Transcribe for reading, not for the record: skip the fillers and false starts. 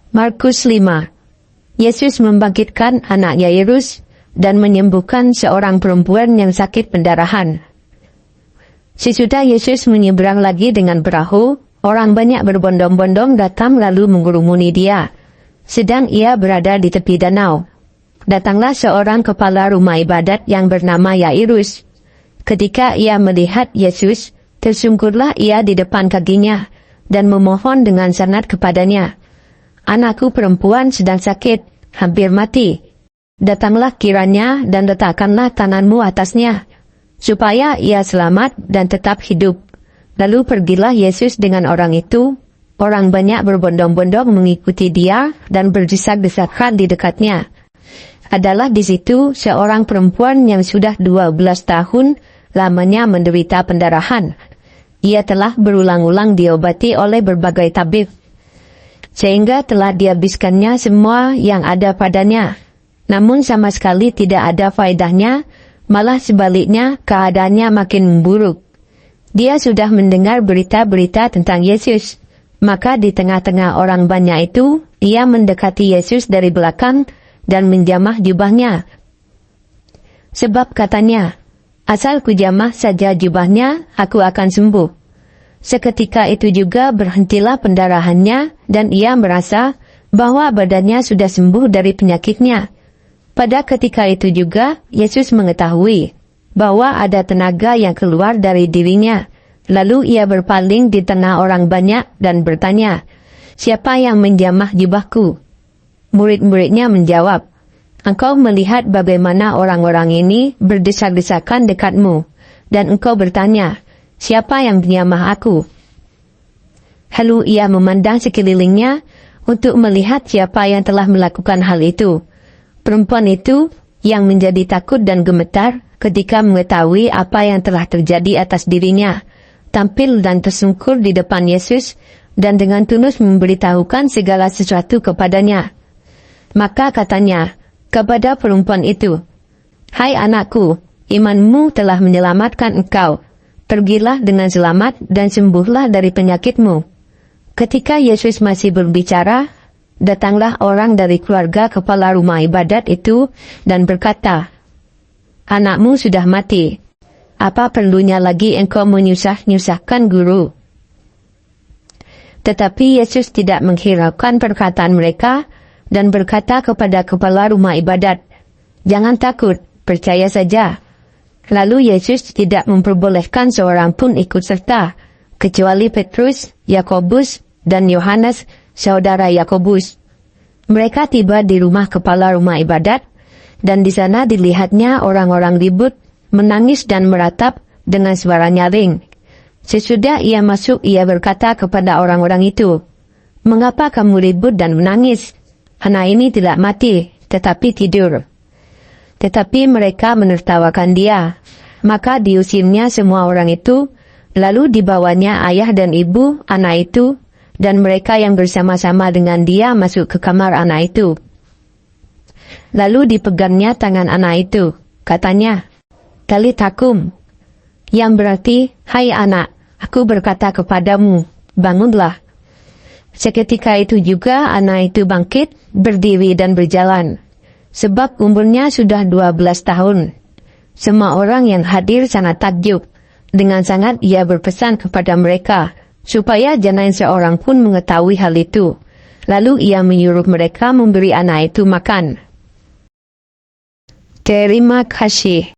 Markus 5. Yesus membangkitkan anak Yairus dan menyembuhkan seorang perempuan yang sakit pendarahan. Sesudah Yesus menyeberang lagi dengan perahu, orang banyak berbondong-bondong datang lalu mengurumuni dia. Sedang ia berada di tepi danau. Datanglah seorang kepala rumah ibadat yang bernama Yairus. Ketika ia melihat Yesus, tersungkurlah ia di depan kakinya dan memohon dengan sangat kepadanya, "Anakku perempuan sedang sakit, hampir mati. Datanglah kiranya dan letakkanlah tanganmu atasnya, supaya ia selamat dan tetap hidup." Lalu pergilah Yesus dengan orang itu. Orang banyak berbondong-bondong mengikuti dia dan berdesak-desakan di dekatnya. Adalah di situ seorang perempuan yang sudah 12 tahun lamanya menderita pendarahan. Ia telah berulang-ulang diobati oleh berbagai tabib, sehingga telah dihabiskannya semua yang ada padanya. Namun sama sekali tidak ada faedahnya, malah sebaliknya keadaannya makin memburuk. Dia sudah mendengar berita-berita tentang Yesus. Maka di tengah-tengah orang banyak itu, ia mendekati Yesus dari belakang dan menjamah jubahnya. Sebab katanya, "Asal kujamah saja jubahnya, aku akan sembuh." Seketika itu juga berhentilah pendarahannya dan ia merasa bahwa badannya sudah sembuh dari penyakitnya. Pada ketika itu juga, Yesus mengetahui bahwa ada tenaga yang keluar dari dirinya. Lalu ia berpaling di tengah orang banyak dan bertanya, "Siapa yang menjamah jubahku?" Murid-muridnya menjawab, "Engkau melihat bagaimana orang-orang ini berdesak-desakan dekatmu, dan engkau bertanya, 'Siapa yang menjamah aku?'" Lalu ia memandang sekelilingnya untuk melihat siapa yang telah melakukan hal itu. Perempuan itu yang menjadi takut dan gemetar ketika mengetahui apa yang telah terjadi atas dirinya, tampil dan tersungkur di depan Yesus dan dengan tulus memberitahukan segala sesuatu kepadanya. Maka katanya kepada perempuan itu, "Hai anakku, imanmu telah menyelamatkan engkau. Pergilah dengan selamat dan sembuhlah dari penyakitmu." Ketika Yesus masih berbicara, datanglah orang dari keluarga kepala rumah ibadat itu dan berkata, "Anakmu sudah mati. Apa perlunya lagi engkau menyusah-nyusahkan guru?" Tetapi Yesus tidak menghiraukan perkataan mereka dan berkata kepada kepala rumah ibadat, "Jangan takut, percaya saja." Lalu Yesus tidak memperbolehkan seorang pun ikut serta, kecuali Petrus, Yakobus, dan Yohanes, saudara Yakobus. Mereka tiba di rumah kepala rumah ibadat, dan di sana dilihatnya orang-orang ribut, menangis dan meratap dengan suara nyaring. Sesudah ia masuk, ia berkata kepada orang-orang itu, "Mengapa kamu ribut dan menangis? Anak ini tidak mati, tetapi tidur." Tetapi mereka menertawakan dia. Maka diusirnya semua orang itu, lalu dibawanya ayah dan ibu anak itu, dan mereka yang bersama-sama dengan dia masuk ke kamar anak itu. Lalu dipegangnya tangan anak itu, katanya, "Talitakum," yang berarti, "Hai anak, aku berkata kepadamu, bangunlah." Seketika itu juga anak itu bangkit, berdiri dan berjalan. Sebab umurnya sudah 12 tahun. Semua orang yang hadir sangat takjub. Dengan sangat ia berpesan kepada mereka, supaya jangan seorang pun mengetahui hal itu. Lalu ia menyuruh mereka memberi anak itu makan. Terima kasih.